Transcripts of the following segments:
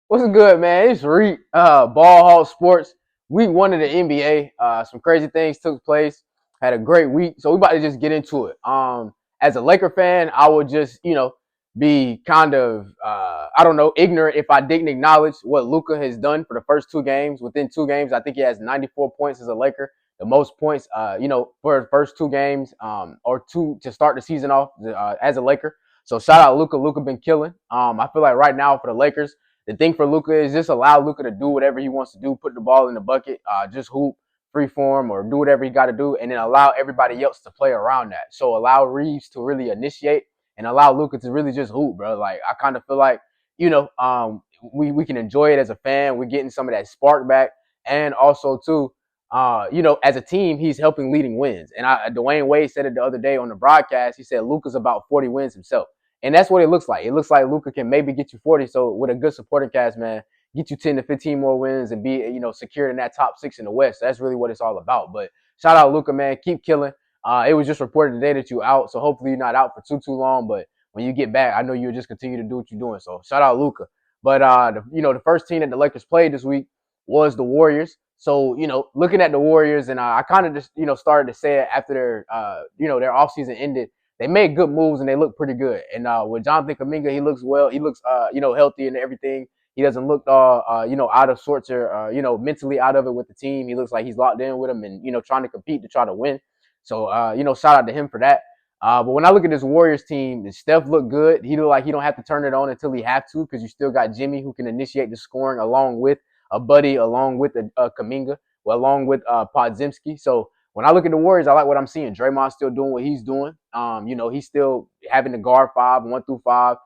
What's good, man? It's Reed, Ball Hawk Sports. Week 1 of the NBA. Some crazy things took place. Had a great week, so we about to just get into it. As a Laker fan, I would just, be kind of, I don't know, ignorant if I didn't acknowledge what Luka has done for the first 2 games. Within 2 games, I think he has 94 points as a Laker, the most points, for the first 2 games, or two to start the season off as a Laker. So shout out Luka. Luka been killing. I feel like right now for the Lakers. The thing for Luka is just allow Luka to do whatever he wants to do, put the ball in the bucket, just hoop, free form, or do whatever he got to do, and then allow everybody else to play around that. So allow Reeves to really initiate and allow Luka to really just hoop, bro. Like I kind of feel like we can enjoy it as a fan. We're getting some of that spark back, and also too. As a team, he's helping leading wins. And Dwayne Wade said it the other day on the broadcast. He said Luka's about 40 wins himself. And that's what it looks like. It looks like Luka can maybe get you 40. So with a good supporting cast, man, get you 10 to 15 more wins and be, secured in that top 6 in the West. That's really what it's all about. But shout out Luka, man. Keep killing. It was just reported today that you're out. So hopefully you're not out for too long. But when you get back, I know you'll just continue to do what you're doing. So shout out Luka. But the first team that the Lakers played this week was the Warriors. So, looking at the Warriors, and I kind of just, started to say it after their offseason ended. They made good moves and they look pretty good. And with Jonathan Kuminga, he looks well. He looks, healthy and everything. He doesn't look, out of sorts or, mentally out of it with the team. He looks like he's locked in with them and, trying to compete to try to win. So, shout out to him for that. But when I look at this Warriors team, Steph looked good. He looked like he don't have to turn it on until he have to because you still got Jimmy who can initiate the scoring along with a Buddy, along with a Kuminga, along with Podzimski. So when I look at the Warriors, I like what I'm seeing. Draymond's still doing what he's doing. He's still having the guard 1 through 5.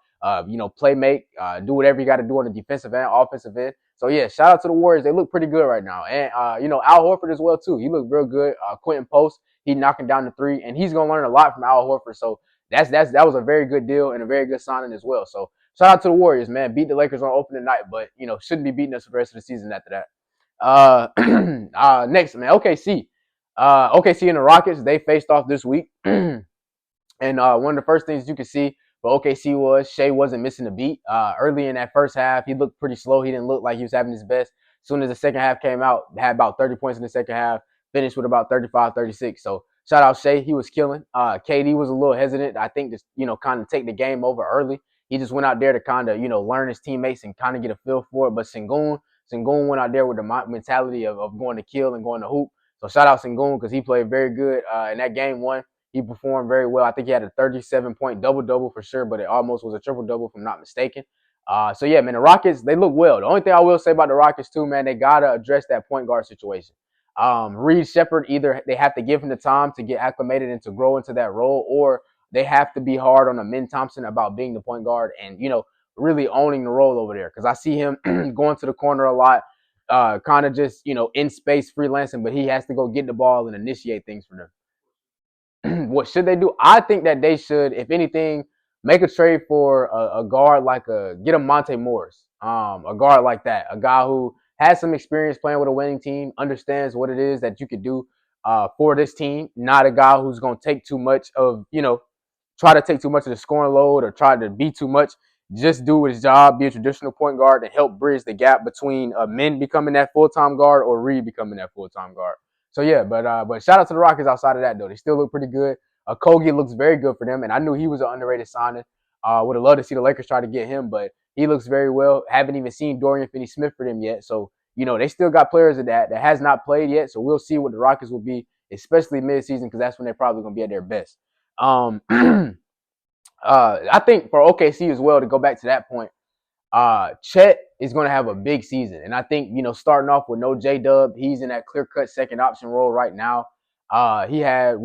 Play make, do whatever you got to do on the defensive end, offensive end. So yeah, shout out to the Warriors. They look pretty good right now, and Al Horford as well too. He looked real good. Quentin Post, he knocking down the three, and he's gonna learn a lot from Al Horford. So that was a very good deal and a very good signing as well. So shout out to the Warriors, man. Beat the Lakers on opening night, but shouldn't be beating us for the rest of the season after that. Next, man, OKC. OKC and the Rockets, they faced off this week. And one of the first things you could see for OKC was Shea wasn't missing a beat. Early in that first half, he looked pretty slow. He didn't look like he was having his best. As soon as the second half came out, had about 30 points in the second half, finished with about 35, 36. So shout out Shea. He was killing. KD was a little hesitant, I think, to, kind of take the game over early. He just went out there to kind of, learn his teammates and kind of get a feel for it. But Sengun went out there with the mentality of going to kill and going to hoop. So shout out Sengun because he played very good in that game one. He performed very well. I think he had a 37-point double-double for sure, but it almost was a triple-double if I'm not mistaken. So, yeah, man, the Rockets, they look well. The only thing I will say about the Rockets, too, man, they got to address that point guard situation. Reed Shepherd, either they have to give him the time to get acclimated and to grow into that role, or they have to be hard on Amen Thompson about being the point guard and, really owning the role over there. Because I see him going to the corner a lot, kind of just, in space freelancing, but he has to go get the ball and initiate things for them. What should they do? I think that they should, if anything, make a trade for a guard get a Monte Morris, a guard like that, a guy who has some experience playing with a winning team, understands what it is that you could do for this team. Not a guy who's going to take too much of, try to take too much of the scoring load or try to be too much. Just do his job, be a traditional point guard, and help bridge the gap between men becoming that full-time guard or Reed becoming that full-time guard. So yeah, but shout out to the Rockets outside of that though. They still look pretty good. Kogi looks very good for them, and I knew he was an underrated signing. Would have loved to see the Lakers try to get him, but he looks very well. Haven't even seen Dorian Finney-Smith for them yet, so they still got players of that has not played yet. So we'll see what the Rockets will be, especially mid-season, because that's when they're probably going to be at their best. I think for OKC as well, to go back to that point, Chet is going to have a big season. And I think, starting off with no J-Dub, he's in that clear-cut second option role right now. He had,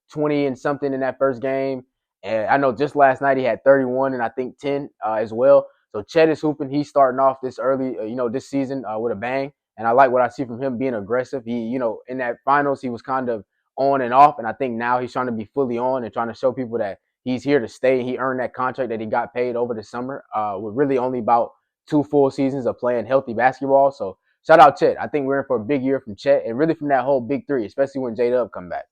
20 and something in that first game. And I know just last night he had 31 and I think 10 as well. So Chet is hooping. He's starting off this early, this season with a bang. And I like what I see from him being aggressive. He, in that finals, he was kind of on and off. And I think now he's trying to be fully on and trying to show people that he's here to stay. He earned that contract that he got paid over the summer with really only about 2 full seasons of playing healthy basketball. So shout out Chet. I think we're in for a big year from Chet and really from that whole big three, especially when J-Dub come back.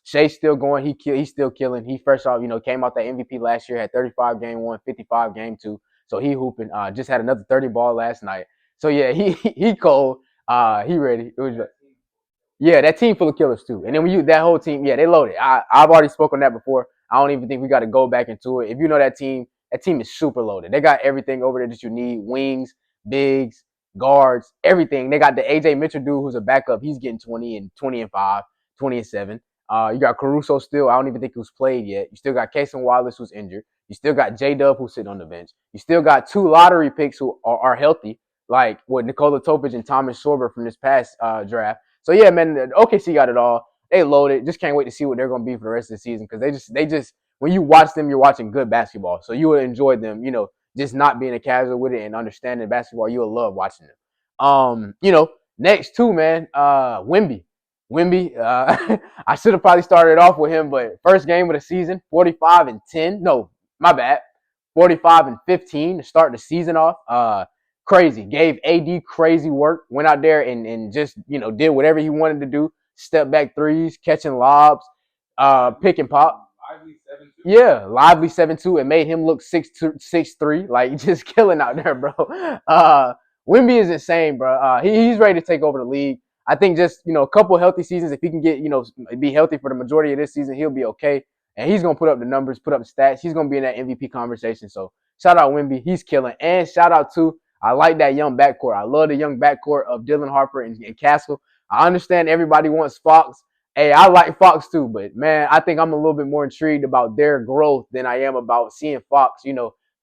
Shea's still going. He's still killing. He first off, came out that MVP last year, had 35 game one, 55 game two. So he hooping. Just had another 30 ball last night. So yeah, he cold. He ready. It was yeah, that team full of killers too. And then when you that whole team, yeah, they loaded. I've already spoken on that before. I don't even think we got to go back into it. If you know that team is super loaded. They got everything over there that you need: wings, bigs, guards, everything. They got the AJ Mitchell dude who's a backup. He's getting 20 and 5, 20 and 7. You got Caruso still. I don't even think who's played yet. You still got Cason Wallace who's injured. You still got J Dub who's sitting on the bench. You still got 2 lottery picks who are healthy, like with Nikola Topic and Thomas Sorber from this past draft. So yeah, man, OKC got it all. They loaded. Just can't wait to see what they're gonna be for the rest of the season because they just when you watch them, you're watching good basketball. So you will enjoy them. Just not being a casual with it and understanding basketball, you'll love watching them. Next too, man, Wemby. Wemby, I should have probably started off with him, but first game of the season, 45-10. No, my bad. 45-15 to start the season off. Crazy. Gave AD crazy work. Went out there and just, did whatever he wanted to do. Step back threes, catching lobs, pick and pop. Yeah, lively 7-2. It made him look 6'3", like just killing out there, bro. Wemby is insane, bro. He's ready to take over the league. I think just a couple healthy seasons, if he can get be healthy for the majority of this season, he'll be okay. And he's gonna put up the numbers, put up the stats. He's gonna be in that MVP conversation. So shout out Wemby, he's killing. And shout out to I like that young backcourt. I love the young backcourt of Dylan Harper and Castle. I understand everybody wants Fox. Hey, I like Fox too, but man, I think I'm a little bit more intrigued about their growth than I am about seeing Fox,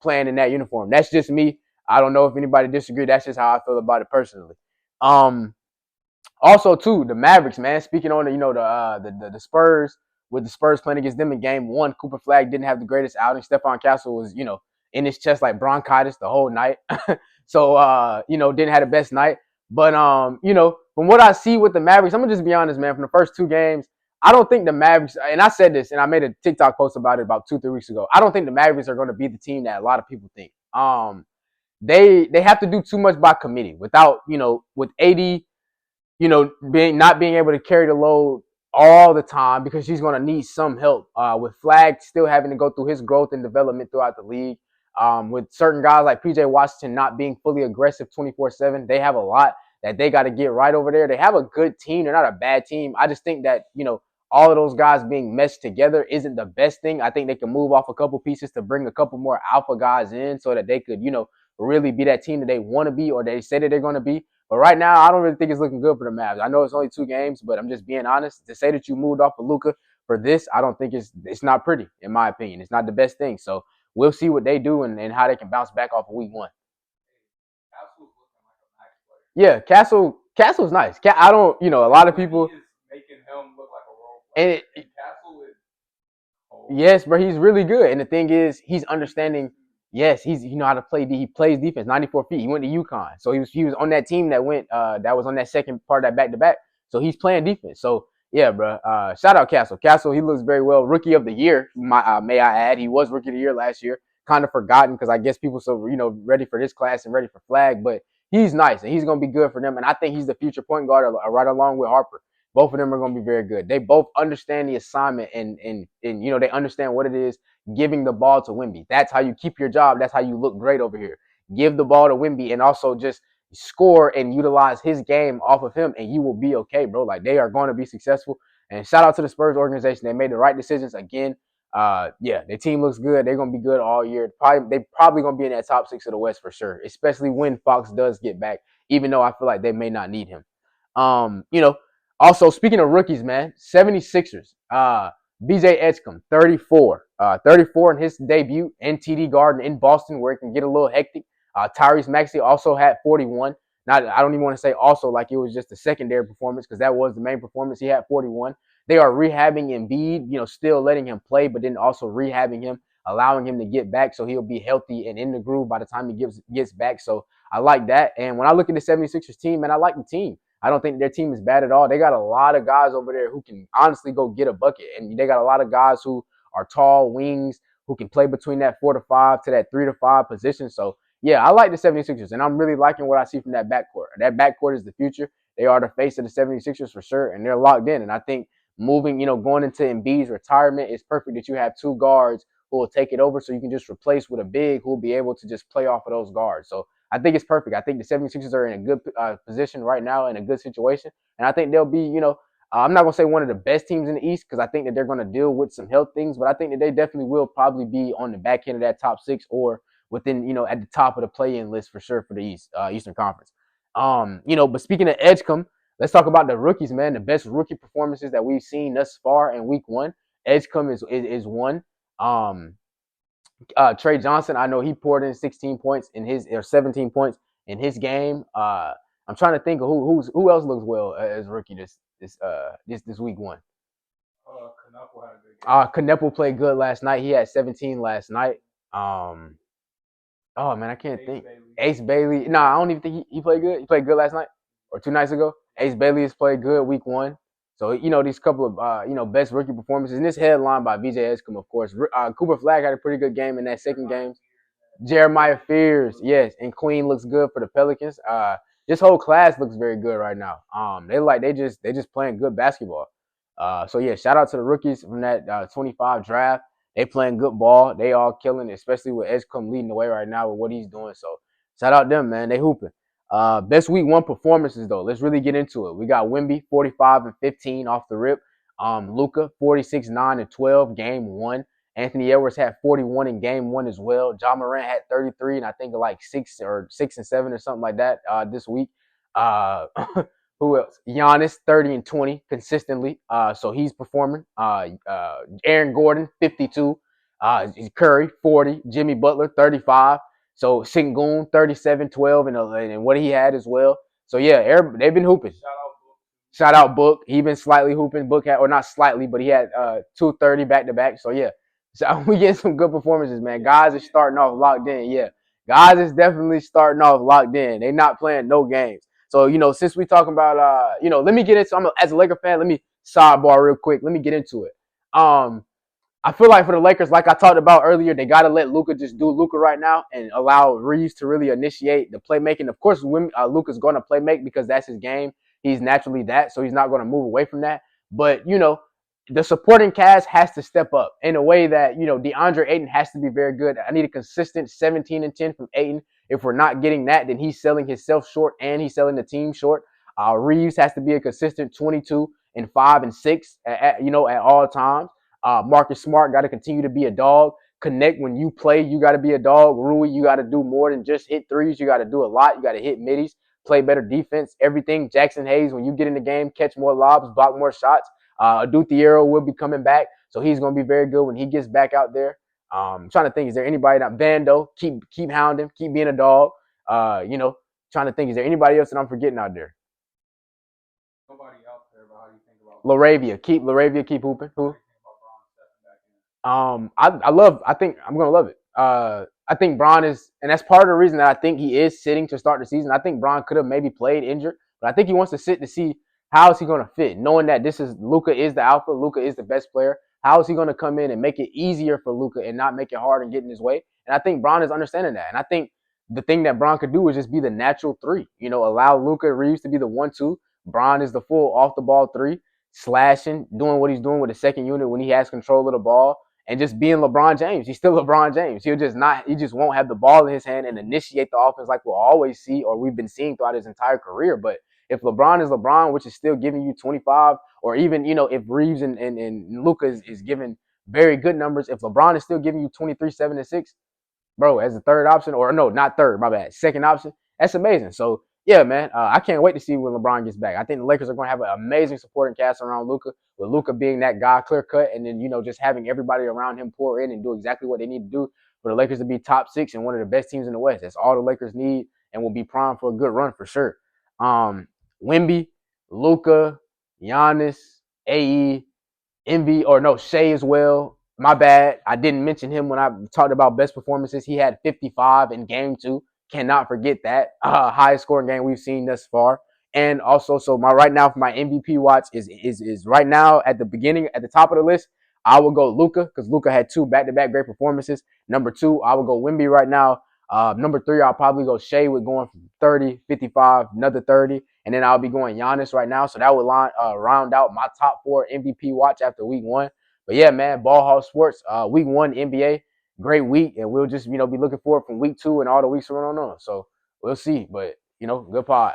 playing in that uniform. That's just me. I don't know if anybody disagrees. That's just how I feel about it personally. Also, too, the Mavericks, man. Speaking on the Spurs, with the Spurs playing against them in Game 1, Cooper Flag didn't have the greatest outing. Stephon Castle was, in his chest like bronchitis the whole night. So, didn't have the best night. But, from what I see with the Mavericks, I'm going to just be honest, man. From the first 2 games, I don't think the Mavericks, and I said this, and I made a TikTok post about it about 2-3 weeks ago. I don't think the Mavericks are going to be the team that a lot of people think. They have to do too much by committee without, with AD, not being able to carry the load all the time because she's going to need some help. With Flag still having to go through his growth and development throughout the league. With certain guys like PJ Washington not being fully aggressive 24/7, they have a lot that they got to get right over there. They have a good team. They're not a bad team. I just think that, all of those guys being meshed together isn't the best thing. I think they can move off a couple pieces to bring a couple more alpha guys in so that they could, really be that team that they want to be or they say that they're going to be. But right now, I don't really think it's looking good for the Mavs. I know it's only 2 games, but I'm just being honest. To say that you moved off of Luka for this, I don't think it's not pretty, in my opinion. It's not the best thing. So we'll see what they do and how they can bounce back off of week 1. Yeah, Castle's nice. I don't, a lot of people and yes, bro, he's really good. And the thing is, he's understanding. Yes, he know how to play. He plays defense. 94 feet. He went to UConn, so he was on that team that went that was on that second part of that back to back. So he's playing defense. So yeah, bro. Shout out Castle. Castle, he looks very well. Rookie of the year, may I add, he was rookie of the year last year. Kind of forgotten because I guess people so ready for this class and ready for Flag, but he's nice and he's gonna be good for them. And I think he's the future point guard right along with Harper. Both of them are going to be very good. They both understand the assignment and they understand what it is giving the ball to Wemby. That's how you keep your job. That's how you look great over here. Give the ball to Wemby and also just score and utilize his game off of him, and you will be okay, bro. Like, they are going to be successful. And shout out to the Spurs organization. They made the right decisions again. Yeah, their team looks good. They're going to be good all year. They probably going to be in that top 6 of the West for sure, especially when Fox does get back, even though I feel like they may not need him. Also, speaking of rookies, man, 76ers. BJ Edgecombe, 34. 34 in his debut in TD Garden in Boston, where it can get a little hectic. Tyrese Maxey also had 41. Now, I don't even want to say also like it was just a secondary performance because that was the main performance. He had 41. They are rehabbing Embiid, still letting him play, but then also rehabbing him, allowing him to get back so he'll be healthy and in the groove by the time he gets back. So I like that. And when I look at the 76ers team, man, I like the team. I don't think their team is bad at all. They got a lot of guys over there who can honestly go get a bucket. And they got a lot of guys who are tall wings who can play between that 4 to 5 to that 3 to 5 position. So, yeah, I like the 76ers, and I'm really liking what I see from that backcourt. That backcourt is the future. They are the face of the 76ers for sure, and they're locked in. And I think moving, going into Embiid's retirement, it's perfect that you have 2 guards who will take it over, so you can just replace with a big who will be able to just play off of those guards. So I think it's perfect. I think the 76ers are in a good position right now, in a good situation, and I think they'll be, I'm not gonna say one of the best teams in the East because I think that they're gonna deal with some health things, but I think that they definitely will probably be on the back end of that top six or within, at the top of the play-in list for sure for the Eastern Conference. But speaking of Edgecombe, let's talk about the rookies, man. The best rookie performances that we've seen thus far in week one. Edgecombe is one. Um, Trey Johnson, I know he poured in 16 points in his or 17 points in his game. I'm trying to think of who else looks well as a rookie this week one. Knuckle had a good game. Knuckle played good last night. He had 17 last night. Oh man, I can't think. Ace Bailey. No, I don't even think he played good. He played good last night or 2 nights ago. Ace Bailey has played good week one. So, these couple of, best rookie performances. And this headline by VJ Edgecombe, of course. Cooper Flagg had a pretty good game in that second game. Jeremiah Fears, yes. And Queen looks good for the Pelicans. This whole class looks very good right now. They just playing good basketball. So, yeah, shout out to the rookies from that 25 draft. They playing good ball. They all killing it, especially with Edgecombe leading the way right now with what he's doing. So, shout out them, man. They hooping. Best week one performances though. Let's really get into it. We got Wemby 45 and 15 off the rip. Luka 46, 9 and 12 game one. Anthony Edwards had 41 in game one as well. Ja Morant had 33 and I think like 6 and 7 or something like that this week. Uh, who else? Giannis 30 and 20 consistently. So he's performing. Aaron Gordon 52. Curry 40. Jimmy Butler 35. So Sengun 37, 12, and what he had as well. So yeah, they've been hooping. Shout out Book. He been slightly hooping. Book had, or not slightly, but he had 230 back to back. So yeah, so we get some good performances, man. Guys are starting off locked in. Yeah, guys is definitely starting off locked in. They not playing no games. So since we talking about let me get into. As a Laker fan, let me sidebar real quick. Let me get into it. I feel like for the Lakers, like I talked about earlier, they got to let Luka just do Luka right now and allow Reeves to really initiate the playmaking. Of course, Luka's going to play make because that's his game. He's naturally that, so he's not going to move away from that. But, the supporting cast has to step up in a way that, DeAndre Ayton has to be very good. I need a consistent 17 and 10 from Ayton. If we're not getting that, then he's selling himself short and he's selling the team short. Reeves has to be a consistent 22 and 5 and 6 at all times. Marcus Smart got to continue to be a dog. Connect when you play. You got to be a dog. Rui, you got to do more than just hit threes. You got to do a lot. You got to hit middies, play better defense, everything. Jackson Hayes, when you get in the game, catch more lobs, block more shots. Aduthiero will be coming back, so he's going to be very good when he gets back out there. I'm trying to think, is there anybody that Vando, keep hounding, keep being a dog. Trying to think, is there anybody else that I'm forgetting out there? Nobody else there, but how do you think about Laravia, keep hooping. Who? I think I'm gonna love it. I think Bron is, and that's part of the reason that I think he is sitting to start the season. I think Bron could have maybe played injured, but I think he wants to sit to see how is he gonna fit, knowing that this is Luka is the alpha, Luka is the best player. How is he gonna come in and make it easier for Luka and not make it hard and get in his way? And I think Bron is understanding that. And I think the thing that Bron could do is just be the natural three. Allow Luka Reeves to be the 1-2. Bron is the full off the ball three, slashing, doing what he's doing with the second unit when he has control of the ball and just being LeBron James. He's still LeBron James. He just won't have the ball in his hand and initiate the offense like we'll always see or we've been seeing throughout his entire career. But if LeBron is LeBron, which is still giving you 25, or even, if Reeves and Luka is giving very good numbers, if LeBron is still giving you 23, 7, and 6, bro, as a third option, or no, not third, my bad, second option, that's amazing. So yeah, man, I can't wait to see when LeBron gets back. I think the Lakers are going to have an amazing supporting cast around Luka, with Luka being that guy, clear cut, and then just having everybody around him pour in and do exactly what they need to do for the Lakers to be top 6 and one of the best teams in the West. That's all the Lakers need, and will be primed for a good run for sure. Wemby, Luka, Giannis, AE, Envy, or no, Shea as well. My bad. I didn't mention him when I talked about best performances. He had 55 in game 2. Cannot forget that. Highest scoring game we've seen thus far. And also, so my right now for my MVP watch is right now at the top of the list. I will go Luka because Luka had 2 back-to-back great performances. Number 2, I will go Wemby right now. Number 3, I'll probably go Shea with going from 30, 55, another 30. And then I'll be going Giannis right now. So that would round out my top 4 MVP watch after week 1. But yeah, man, Ball Hall Sports, week 1 NBA, great week, and we'll just be looking forward from week 2 and all the weeks going on. So we'll see, but good pod.